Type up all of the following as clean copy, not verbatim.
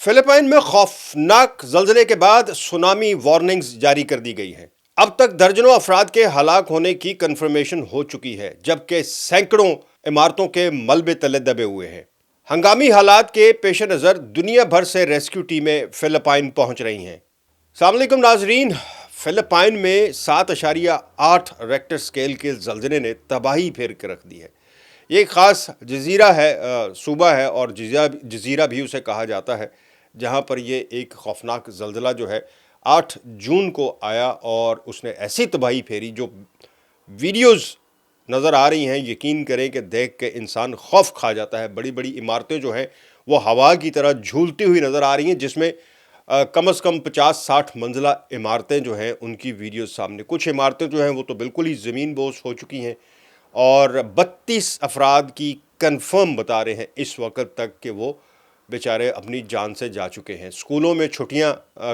Philippines میں خوفناک زلزلے کے بعد سونامی وارننگز جاری کر دی گئی ہیں۔ اب تک درجنوں افراد کے ہلاک ہونے کی کنفرمیشن ہو چکی ہے، جبکہ سینکڑوں عمارتوں کے ملبے تلے دبے ہوئے ہیں۔ ہنگامی حالات کے پیش نظر دنیا بھر سے ریسکیو ٹیمیں فلپائن پہنچ رہی ہیں۔ السلام علیکم ناظرین، فلپائن میں 7.8 ریکٹر سکیل کے زلزلے نے تباہی پھیر کے رکھ دی ہے۔ یہ ایک خاص جزیرہ ہے، صوبہ ہے، اور جزیرہ بھی اسے کہا جاتا ہے، جہاں پر یہ ایک خوفناک زلزلہ جو ہے 8 جون کو آیا اور اس نے ایسی تباہی پھیری جو ویڈیوز نظر آ رہی ہیں، یقین کریں کہ دیکھ کے انسان خوف کھا جاتا ہے۔ بڑی بڑی عمارتیں جو ہیں وہ ہوا کی طرح جھولتی ہوئی نظر آ رہی ہیں، جس میں کم از کم 50-60 منزلہ عمارتیں جو ہیں ان کی ویڈیوز سامنے۔ کچھ عمارتیں جو ہیں وہ تو بالکل ہی زمین بوس ہو چکی ہیں، اور 32 افراد کی کنفرم بتا رہے ہیں اس وقت تک کہ وہ بیچارے اپنی جان سے جا چکے ہیں۔ اسکولوں میں چھٹیاں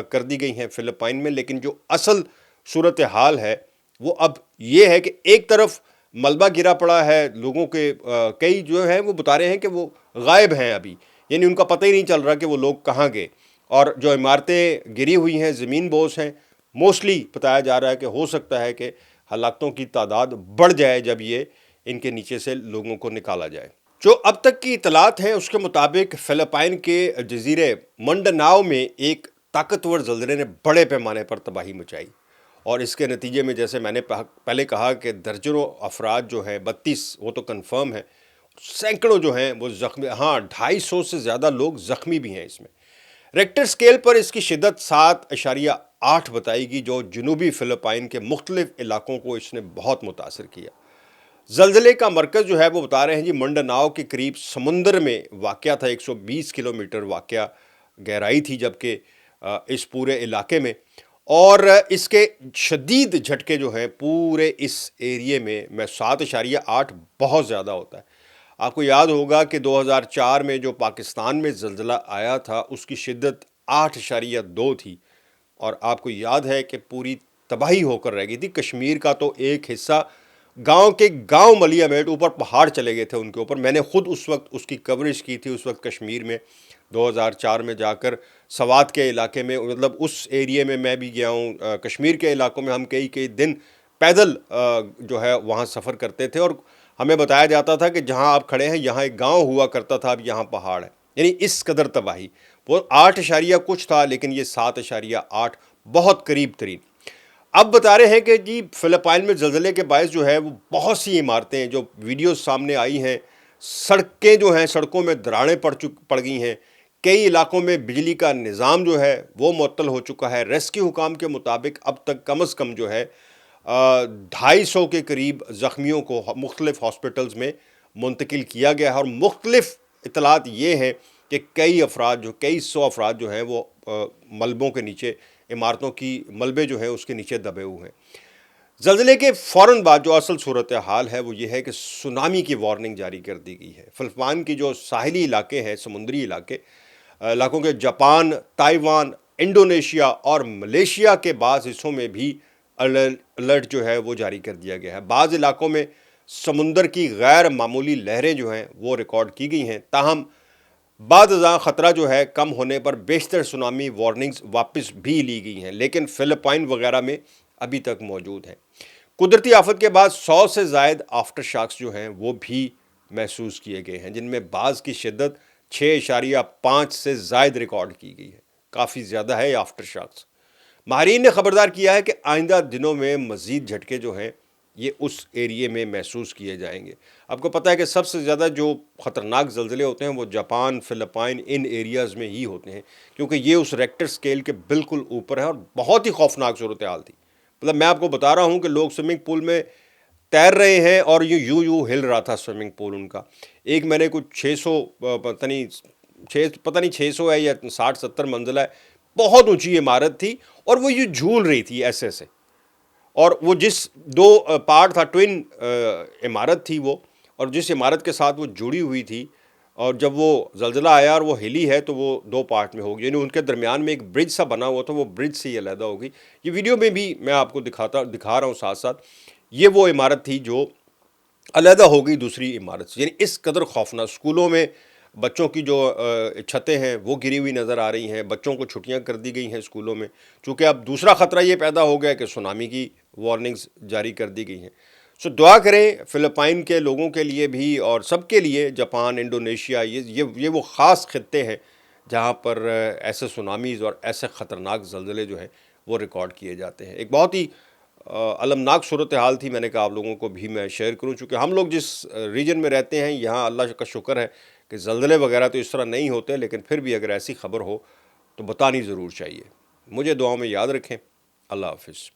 کر دی گئی ہیں فلپائن میں، لیکن جو اصل صورتحال ہے وہ اب یہ ہے کہ ایک طرف ملبہ گرا پڑا ہے، لوگوں کے کئی جو ہیں وہ بتا رہے ہیں کہ وہ غائب ہیں ابھی، یعنی ان کا پتہ ہی نہیں چل رہا کہ وہ لوگ کہاں گئے، اور جو عمارتیں گری ہوئی ہیں زمین بوس ہیں۔ موسٹلی بتایا جا رہا ہے کہ ہو سکتا ہے کہ ہلاکتوں کی تعداد بڑھ جائے جب یہ ان کے نیچے سے لوگوں کو نکالا جائے۔ جو اب تک کی اطلاعات ہیں اس کے مطابق فلپائن کے جزیرے منڈاناؤ میں ایک طاقتور زلزلے نے بڑے پیمانے پر تباہی مچائی، اور اس کے نتیجے میں جیسے میں نے پہلے کہا کہ درجنوں افراد جو ہیں 32 وہ تو کنفرم ہیں، سینکڑوں جو ہیں وہ زخمی، 250 سے زیادہ لوگ زخمی بھی ہیں اس میں۔ ریکٹر سکیل پر اس کی شدت 7.8 بتائی گئی، جو جنوبی فلپائن کے مختلف علاقوں کو اس نے بہت متاثر کیا۔ زلزلے کا مرکز جو ہے وہ بتا رہے ہیں جی منڈاناؤ کے قریب سمندر میں واقع تھا، 120 کلومیٹر واقع گہرائی تھی جبکہ اس پورے علاقے میں، اور اس کے شدید جھٹکے جو ہیں پورے اس ایریے میں 7.8 بہت زیادہ ہوتا ہے۔ آپ کو یاد ہوگا کہ 2004 میں جو پاکستان میں زلزلہ آیا تھا اس کی شدت 8.2 تھی، اور آپ کو یاد ہے کہ پوری تباہی ہو کر رہ گئی تھی۔ کشمیر کا تو ایک حصہ گاؤں کے گاؤں ملیا میٹ اوپر پہاڑ چلے گئے تھے ان کے اوپر۔ میں نے خود اس وقت اس کی کوریج کی تھی، اس وقت کشمیر میں 2004 میں جا کر سوات کے علاقے میں، مطلب اس ایریے میں بھی گیا ہوں۔ کشمیر کے علاقوں میں ہم کئی دن پیدل جو ہے وہاں سفر کرتے تھے، اور ہمیں بتایا جاتا تھا کہ جہاں آپ کھڑے ہیں یہاں ایک گاؤں ہوا کرتا تھا، اب یہاں پہاڑ ہے، یعنی اس قدر تباہی۔ وہ 8 کچھ تھا، لیکن یہ 7.8 بہت قریب ترین۔ اب بتا رہے ہیں کہ جی فلپائن میں زلزلے کے باعث جو ہے وہ بہت سی عمارتیں جو ویڈیوز سامنے آئی ہیں، سڑکیں جو ہیں سڑکوں میں دراڑیں پڑ گئی ہیں، کئی علاقوں میں بجلی کا نظام جو ہے وہ معطل ہو چکا ہے۔ ریسکیو حکام کے مطابق اب تک کم از کم جو ہے 250 کے قریب زخمیوں کو مختلف ہاسپٹلز میں منتقل کیا گیا ہے، اور مختلف اطلاعات یہ ہیں کہ کئی سو افراد جو ہیں وہ ملبوں کے نیچے، عمارتوں کی ملبے جو ہیں اس کے نیچے دبے ہوئے ہیں۔ زلزلے کے فوراً بعد جو اصل صورتحال ہے وہ یہ ہے کہ سونامی کی وارننگ جاری کر دی گئی ہے۔ فلپائن کی جو ساحلی علاقے ہیں، سمندری علاقوں کے جاپان، تائیوان، انڈونیشیا اور ملیشیا کے بعض حصوں میں بھی الرٹ جو ہے وہ جاری کر دیا گیا ہے۔ بعض علاقوں میں سمندر کی غیر معمولی لہریں جو ہیں وہ ریکارڈ کی گئی ہیں، تاہم بعد ازاں خطرہ جو ہے کم ہونے پر بیشتر سونامی وارننگز واپس بھی لی گئی ہیں، لیکن فلپائن وغیرہ میں ابھی تک موجود ہیں۔ قدرتی آفت کے بعد 100 سے زائد آفٹر شاکس جو ہیں وہ بھی محسوس کیے گئے ہیں، جن میں بعض کی شدت 6.5 سے زائد ریکارڈ کی گئی ہے۔ کافی زیادہ ہے یہ آفٹر شاکس۔ ماہرین نے خبردار کیا ہے کہ آئندہ دنوں میں مزید جھٹکے جو ہیں یہ اس ایریے میں محسوس کیے جائیں گے۔ آپ کو پتہ ہے کہ سب سے زیادہ جو خطرناک زلزلے ہوتے ہیں وہ جاپان، فلپائن، ان ایریاز میں ہی ہوتے ہیں، کیونکہ یہ اس ریکٹر سکیل کے بالکل اوپر ہے، اور بہت ہی خوفناک صورتحال تھی۔ مطلب میں آپ کو بتا رہا ہوں کہ لوگ سوئمنگ پول میں تیر رہے ہیں اور یوں ہل رہا تھا سوئمنگ پول ان کا۔ ایک میں نے کچھ 600 پتہ نہیں 600 ہے یا 60-70 منزلہ ہے، بہت اونچی عمارت تھی، اور وہ یہ جھول رہی تھی ایسے، اور وہ جس دو پارٹ تھا، ٹوین عمارت تھی وہ، اور جس عمارت کے ساتھ وہ جڑی ہوئی تھی، اور جب وہ زلزلہ آیا اور وہ ہلی ہے تو وہ 2 پارٹ میں ہوگی، یعنی ان کے درمیان میں ایک برج سا بنا ہوا تھا، وہ برج سے یہ علیحدہ ہوگی۔ یہ ویڈیو میں بھی میں آپ کو دکھا رہا ہوں ساتھ ساتھ، یہ وہ عمارت تھی جو علیحدہ ہو گئی دوسری عمارت سے، یعنی اس قدر خوفناک۔ اسکولوں میں بچوں کی جو چھتیں ہیں وہ گری ہوئی نظر آ رہی ہیں، بچوں کو چھٹیاں کر دی گئی ہیں اسکولوں میں، چونکہ اب دوسرا خطرہ یہ پیدا ہو گیا کہ سونامی کی وارننگز جاری کر دی گئی ہیں۔ سو دعا کریں فلپائن کے لوگوں کے لیے بھی اور سب کے لیے، جاپان، انڈونیشیا، یہ وہ خاص خطے ہیں جہاں پر ایسے سونامیز اور ایسے خطرناک زلزلے جو ہیں وہ ریکارڈ کیے جاتے ہیں۔ ایک بہت ہی المناک صورتحال تھی، میں نے کہا آپ لوگوں کو بھی میں شیئر کروں، چونکہ ہم لوگ جس ریجن میں رہتے ہیں یہاں اللہ کا شکر ہے کہ زلزلے وغیرہ تو اس طرح نہیں ہوتے، لیکن پھر بھی اگر ایسی خبر ہو تو بتانی ضرور چاہیے۔ مجھے دعاؤں میں یاد رکھیں۔ اللہ حافظ۔